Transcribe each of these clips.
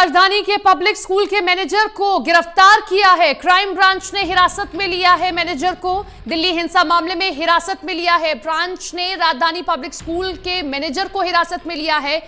राजधानी के public school के मैनेजर को गिरफ्तार किया है। क्राइम ब्रांच ने हिरासत में लिया है मैनेजर को। दिल्ली हिंसा मामले में हिरासत में लिया है। ब्रांच ने राजधानी पब्लिक स्कूल के मैनेजर को हिरासत में लिया है।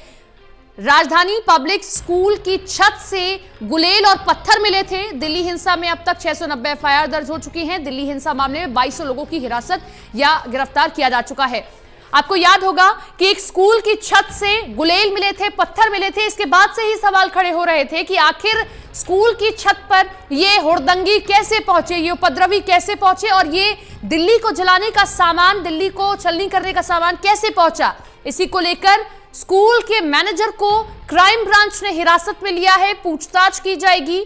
राजधानी पब्लिक स्कूल की छत से गुलेल और पत्थर मिले थे। दिल्ली हिंसा में अब तक 690 एफआईआर दर्ज हो चुकी हैं। दिल्ली हिंसा मामले में 2200 लोगों की हिरासत या गिरफ्तार किया जा चुका है। आपको याद होगा कि एक स्कूल की छत से गुलेल मिले थे, पत्थर मिले थे। इसके बाद से ही सवाल खड़े हो रहे थे कि आखिर स्कूल की छत पर ये हुड़दंगी कैसे पहुंचे, ये उपद्रवी कैसे पहुंचे और ये दिल्ली को जलाने का सामान, दिल्ली को छलनी करने का सामान कैसे पहुंचा। इसी को लेकर स्कूल के मैनेजर को क्राइम ब्रांच ने हिरासत में लिया है। पूछताछ की जाएगी।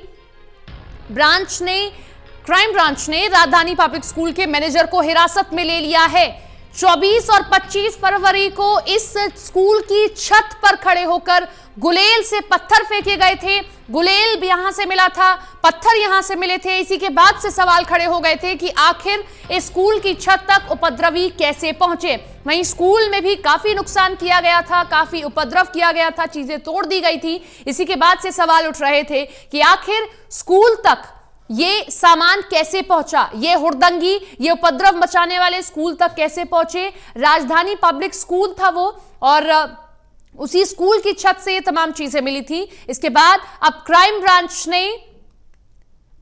क्राइम ब्रांच ने राजधानी पब्लिक स्कूल के मैनेजर को हिरासत में ले लिया है। 24 और 25 फरवरी को इस स्कूल की छत पर खड़े होकर गुलेल से पत्थर फेंके गए थे। गुलेल भी यहां से मिला था, पत्थर यहां से मिले थे। इसी के बाद से सवाल खड़े हो गए थे कि आखिर इस स्कूल की छत तक उपद्रवी कैसे पहुंचे। वहीं स्कूल में भी काफी नुकसान किया गया था, काफी उपद्रव किया गया था, चीजें तोड़ दी गई थी। इसी के बाद से सवाल उठ रहे थे कि आखिर स्कूल तक ये सामान कैसे पहुंचा, ये हुड़दंगी, ये उपद्रव मचाने वाले स्कूल तक कैसे पहुंचे। राजधानी पब्लिक स्कूल था वो, और उसी स्कूल की छत से ये तमाम चीजें मिली थी। इसके बाद अब क्राइम ब्रांच ने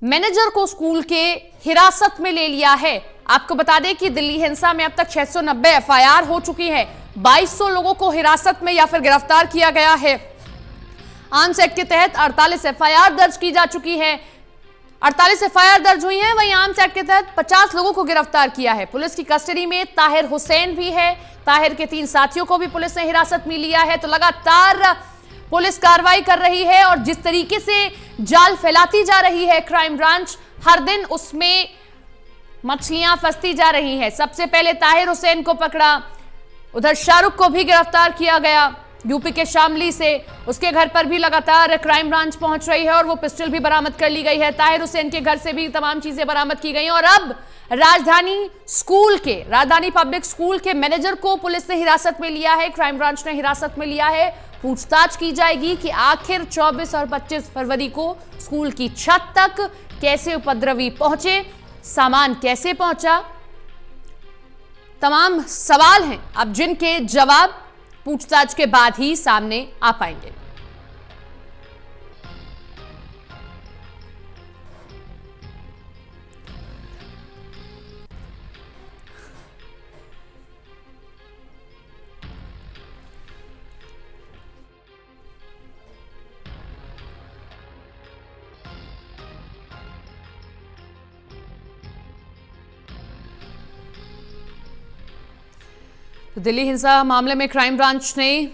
मैनेजर को स्कूल के हिरासत में ले लिया है। आपको बता दें कि दिल्ली हिंसा में अब तक 690 एफआईआर हो चुकी है। 2200 लोगों को हिरासत में या फिर गिरफ्तार किया गया है। आर्म्स एक्ट के तहत 48 एफआईआर दर्ज की जा चुकी है। 48 एफआईआर दर्ज हुई है। वहीं आर्म्स एक्ट के तहत 50 लोगों को गिरफ्तार किया है। पुलिस की कस्टडी में ताहिर हुसैन भी है। ताहिर के 3 साथियों को भी पुलिस ने हिरासत में लिया है। तो लगातार पुलिस कार्रवाई कर रही है और जिस तरीके से जाल फैलाती जा रही है क्राइम ब्रांच, हर दिन उसमें मछलियां फंसती जा रही है। सबसे पहले ताहिर हुसैन को पकड़ा, उधर शाहरुख को भी गिरफ्तार किया गया यूपी के शामली से। उसके घर पर भी लगातार क्राइम ब्रांच पहुंच रही है और वो पिस्टल भी बरामद कर ली गई है। ताहिर हुसैन के घर से भी तमाम चीजें बरामद की गई हैं और अब राजधानी पब्लिक स्कूल के मैनेजर को पुलिस ने हिरासत में लिया है। क्राइम ब्रांच ने हिरासत में लिया है। पूछताछ की जाएगी कि आखिर 24 और 25 फरवरी को स्कूल की छत तक कैसे उपद्रवी पहुंचे, सामान कैसे पहुंचा। तमाम सवाल हैं अब जिनके जवाब पूछताछ के बाद ही सामने आ पाएंगे। तो दिल्ली हिंसा मामले में क्राइम ब्रांच ने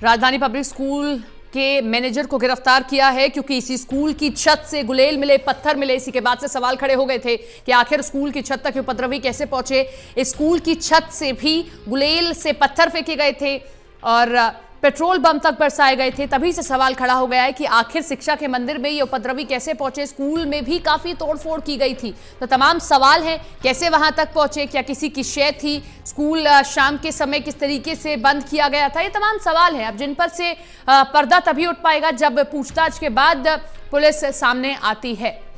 राजधानी पब्लिक स्कूल के मैनेजर को गिरफ्तार किया है, क्योंकि इसी स्कूल की छत से गुलेल मिले, पत्थर मिले। इसी के बाद से सवाल खड़े हो गए थे कि आखिर स्कूल की छत तक उपद्रवी कैसे पहुंचे। इस स्कूल की छत से भी गुलेल से पत्थर फेंके गए थे और पेट्रोल बम तक बरसाए गए थे। तभी से सवाल खड़ा हो गया है कि आखिर शिक्षा के मंदिर में ये उपद्रवी कैसे पहुंचे। स्कूल में भी काफी तोड़फोड़ की गई थी। तो तमाम सवाल हैं, कैसे वहां तक पहुंचे, क्या किसी की शय थी, स्कूल शाम के समय किस तरीके से बंद किया गया था। ये तमाम सवाल हैं अब जिन पर से पर्दा तभी उठ पाएगा जब पूछताछ के बाद पुलिस सामने आती है।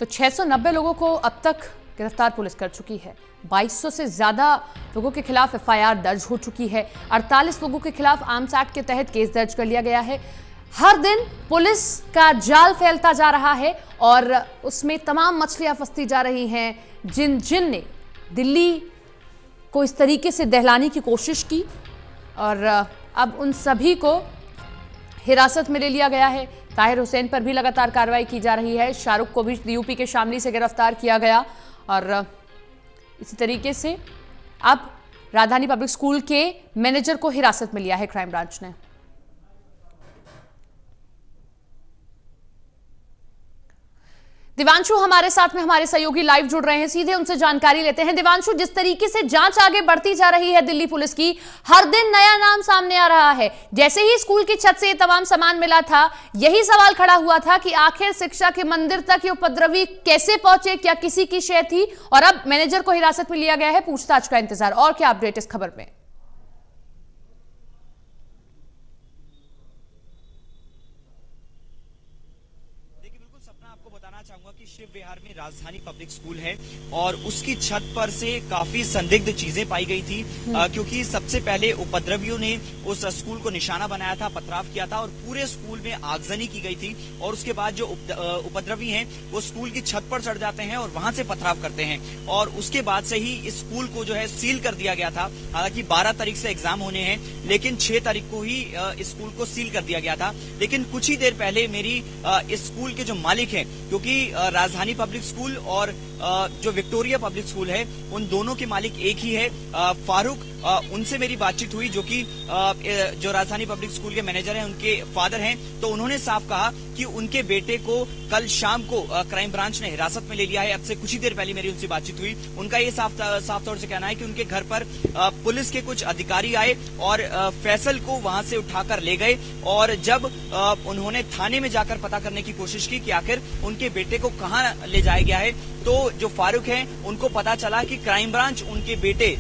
तो 690 लोगों को अब तक गिरफ्तार पुलिस कर चुकी है। 2200 से ज्यादा लोगों के खिलाफ एफआईआर दर्ज हो चुकी है। 48 लोगों के खिलाफ आर्म्स एक्ट के तहत केस दर्ज कर लिया गया है। हर दिन पुलिस का जाल फैलता जा रहा है और उसमें तमाम मछलियां फंसती जा रही हैं जिन ने दिल्ली को इस तरीके से दहलाने की कोशिश की, और अब उन सभी को हिरासत में ले लिया गया है। ताहिर हुसैन पर भी लगातार कार्रवाई की जा रही है। शाहरुख को भी यूपी के शामली से गिरफ्तार किया गया और इसी तरीके से अब राजधानी पब्लिक स्कूल के मैनेजर को हिरासत में लिया है क्राइम ब्रांच ने। दिवांशु हमारे साथ में हमारे सहयोगी लाइव जुड़ रहे हैं, सीधे उनसे जानकारी लेते हैं। दिवांशु, जिस तरीके से जांच आगे बढ़ती जा रही है दिल्ली पुलिस की, हर दिन नया नाम सामने आ रहा है। जैसे ही स्कूल की छत से ये तमाम सामान मिला था, यही सवाल खड़ा हुआ था कि आखिर शिक्षा के मंदिर तक ये उपद्रवी कैसे पहुंचे, क्या किसी की शय थी? और अब मैनेजर को हिरासत में लिया गया है, पूछताछ का इंतजार। और क्या अपडेट इस खबर में? आपको बताना चाहूंगा कि शिव विहार में राजधानी पब्लिक स्कूल है और उसकी छत पर से काफी संदिग्ध चीजें पाई गई थी, क्योंकि सबसे पहले उपद्रवियों ने उस स्कूल को निशाना बनाया था, पथराव किया था और पूरे स्कूल में आगजनी की गई थी। और उसके बाद जो उपद्रवी हैं वो स्कूल की छत पर चढ़ जाते हैं और वहां से पथराव करते हैं। और उसके बाद से ही इस स्कूल को जो है सील कर दिया गया था। हालांकि 12 तारीख से एग्जाम होने हैं, लेकिन 6 तारीख को ही इस स्कूल को सील कर दिया गया था। लेकिन कुछ ही देर पहले मेरी इस स्कूल के जो मालिक है, क्योंकि राजधानी पब्लिक स्कूल और जो विक्टोरिया पब्लिक स्कूल है, उन दोनों के मालिक एक ही है, फारूक। उनसे मेरी बातचीत हुई, जो कि जो राजधानी पब्लिक स्कूल के मैनेजर हैं, उनके फादर हैं। तो उन्होंने साफ कहा कि उनके बेटे को कल शाम को क्राइम ब्रांच ने हिरासत में ले लिया है। अब से कुछ ही देर पहले मेरी उनसे बातचीत हुई। उनका ये साफ तौर से कहना है कि उनके घर पर पुलिस के कुछ अधिकारी आए और फैसल को वहां से उठाकर ले गए। और जब उन्होंने थाने में जाकर पता करने की कोशिश की कि आखिर उनके बेटे को कहाँ ले जाया गया है, तो जो फारूक हैं उनको पता चला कि क्राइम ब्रांच उनके बेटे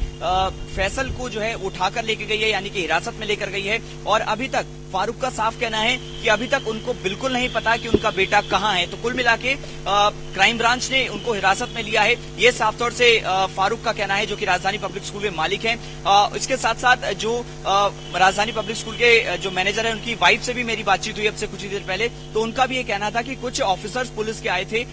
फैसल को जो है उठाकर लेके गई है, यानी कि हिरासत में लेकर गई है। और अभी तक फारूक का साफ कहना है कि अभी तक उनको बिल्कुल नहीं पता कि उनका बेटा कहाँ है। तो कुल मिला के क्राइम ब्रांच ने उनको हिरासत में लिया है, ये साफ तौर से फारूक का कहना है, जो कि राजधानी पब्लिक स्कूल के मालिक हैं। इसके साथ साथ जो राजधानी पब्लिक स्कूल के जो मैनेजर है, उनकी वाइफ से भी मेरी बातचीत हुई अब से कुछ ही देर पहले। तो उनका भी ये कहना था कि कुछ ऑफिसर्स पुलिस के आए थे,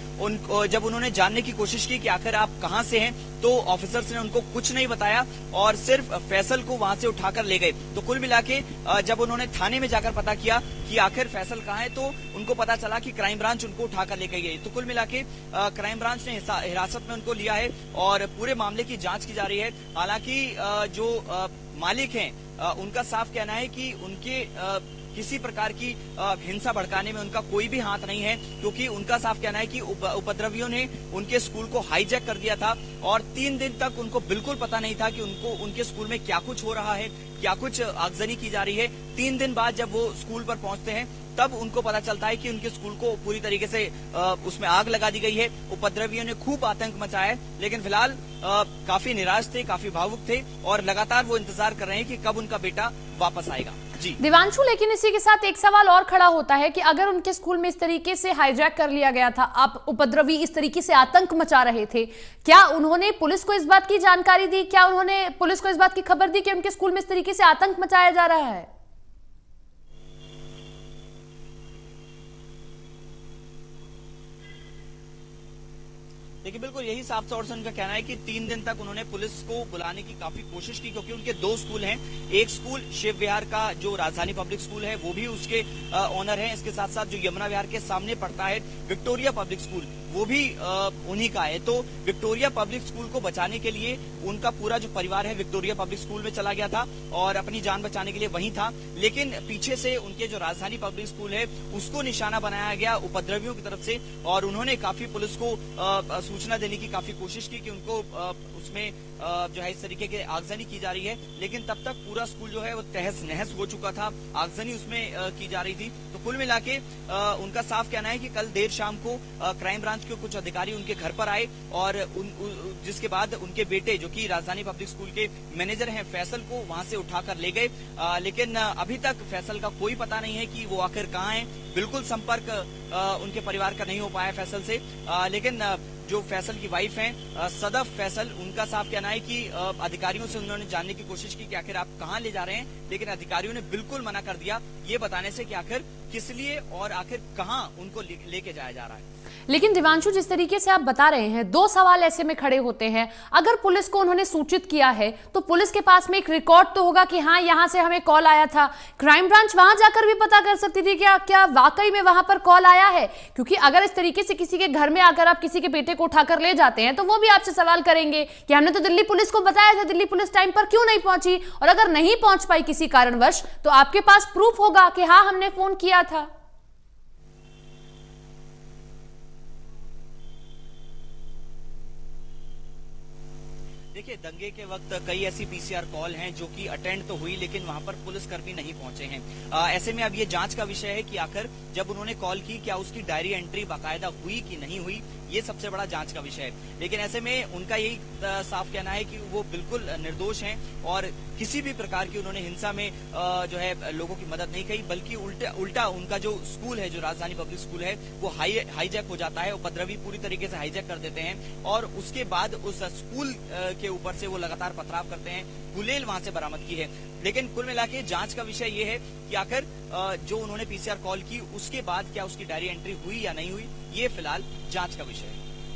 जब उन्होंने जानने की कोशिश की कि आखिर आप कहाँ से हैं, तो ऑफिसर्स ने उनको कुछ नहीं बताया और सिर्फ फैसल को वहां से उठाकर ले गए। तो कुल मिला के जब उन्होंने थाने में जाकर पता किया कि आखिर फैसल कहाँ है, तो उनको पता चला कि क्राइम ब्रांच उनको उठाकर लेकर गई। तो कुल मिला के क्राइम ब्रांच ने हिरासत में उनको लिया है और पूरे मामले की जांच की जा रही है। हालांकि जो मालिक हैं उनका साफ कहना है कि उनके किसी प्रकार की हिंसा भड़काने में उनका कोई भी हाथ नहीं है, क्योंकि उनका साफ कहना है कि उपद्रवियों ने उनके स्कूल को हाईजैक कर दिया था और 3 दिन तक उनको बिल्कुल पता नहीं था कि उनको उनके स्कूल में क्या कुछ हो रहा है, क्या कुछ आगजनी की जा रही है। 3 दिन बाद जब वो स्कूल पर पहुंचते हैं, तब उनको पता चलता है कि उनके स्कूल को पूरी तरीके से उसमें आग लगा दी गई है। उपद्रवियों ने खूब आतंक मचाया है, लेकिन फिलहाल काफी निराश थे, काफी भावुक थे और लगातार वो इंतजार कर रहे हैं कि कब उनका बेटा वापस आएगा। जी दिवांशु, लेकिन इसी के साथ एक सवाल और खड़ा होता है कि अगर उनके स्कूल में इस तरीके से हाईजैक कर लिया गया था, आप उपद्रवी इस तरीके से आतंक मचा रहे थे, क्या उन्होंने पुलिस को इस बात की जानकारी दी? क्या उन्होंने पुलिस को इस बात की खबर दी कि उनके स्कूल में इस तरीके से आतंक मचाया जा रहा है? देखिए, बिल्कुल यही साफ तौर से उनका कहना है कि 3 दिन तक उन्होंने पुलिस को बुलाने की काफी कोशिश की, क्योंकि उनके 2 स्कूल हैं। एक स्कूल शिव विहार का जो राजधानी पब्लिक स्कूल है, वो भी उसके ओनर हैं। इसके साथ साथ जो यमुना विहार के सामने पड़ता है विक्टोरिया पब्लिक स्कूल, वो भी उन्हीं का है। तो विक्टोरिया पब्लिक स्कूल को बचाने के लिए उनका पूरा जो परिवार है विक्टोरिया पब्लिक स्कूल में चला गया था और अपनी जान बचाने के लिए वहीं था। लेकिन पीछे से उनके जो राजधानी पब्लिक स्कूल है, उसको निशाना बनाया गया उपद्रवियों की तरफ से और उन्होंने काफी पुलिस को सूचना देने की काफी कोशिश की कि उनको उसमें जो है इस तरीके की आगजनी की जा रही है। लेकिन तब तक पूरा स्कूल जो है वो तहस नहस हो चुका था, आगजनी उसमें की जा रही थी। तो कुल मिला के उनका साफ कहना है कि कल देर शाम को क्राइम ब्रांच के कुछ अधिकारी उनके घर पर आए और जिसके बाद उनके बेटे, जो कि राजधानी पब्लिक स्कूल के मैनेजर हैं, फैसल को वहां से उठाकर ले गए। लेकिन अभी तक फैसल का कोई पता नहीं है कि वो आखिर कहाँ है। बिल्कुल संपर्क उनके परिवार का नहीं हो पाया फैसल से। लेकिन जो फैसल की वाइफ हैं सदफ फैसल, उनका साफ कहना है कि अधिकारियों से उन्होंने जानने की कोशिश की कि आखिर आप कहाँ ले जा रहे हैं, लेकिन अधिकारियों ने बिल्कुल मना कर दिया ये बताने से कि आखिर किस लिए और आखिर कहाँ उनको लेके जाया जा रहा है। लेकिन दिवांशु, जिस तरीके से आप बता रहे हैं, 2 सवाल ऐसे में खड़े होते हैं। अगर पुलिस को उन्होंने सूचित किया है तो पुलिस के पास में एक रिकॉर्ड तो होगा कि हाँ, यहां से हमें कॉल आया था। क्राइम ब्रांच वहां जाकर भी पता कर सकती थी क्या वाकई में वहां पर कॉल आया है, क्योंकि अगर इस तरीके से किसी के घर में आकर आप किसी के बेटे को उठाकर ले जाते हैं तो वो भी आपसे सवाल करेंगे कि हमने तो दिल्ली पुलिस को बताया था, दिल्ली पुलिस टाइम पर क्यों नहीं पहुंची? और अगर नहीं पहुंच पाई किसी कारणवश, तो आपके पास प्रूफ होगा कि हाँ, हमने फोन किया था। देखिए, दंगे के वक्त कई ऐसी पीसीआर कॉल हैं जो कि अटेंड तो हुई, लेकिन वहां पर पुलिसकर्मी नहीं पहुंचे हैं। ऐसे में अब ये जांच का विषय है कि आखिर जब उन्होंने कॉल की, क्या उसकी डायरी एंट्री बाकायदा हुई कि नहीं हुई, ये सबसे बड़ा जांच का विषय है। लेकिन ऐसे में उनका यही साफ कहना है कि वो बिल्कुल निर्दोष हैं और किसी भी प्रकार की उन्होंने हिंसा में जो है लोगों की मदद नहीं की, बल्कि उल्टा उनका जो स्कूल है, जो राजधानी पब्लिक स्कूल है, वो हाईजैक हो जाता है। उपद्रवी पूरी तरीके से हाईजैक कर देते हैं और उसके बाद उस स्कूल के ऊपर से वो लगातार पथराव करते हैं। गुलेल वहां से बरामद की है। लेकिन कुल मिला के जांच का विषय ये है कि आखिर जो उन्होंने पीसीआर कॉल की, उसके बाद क्या उसकी डायरी एंट्री हुई या नहीं हुई, ये फिलहाल जांच का विषय है।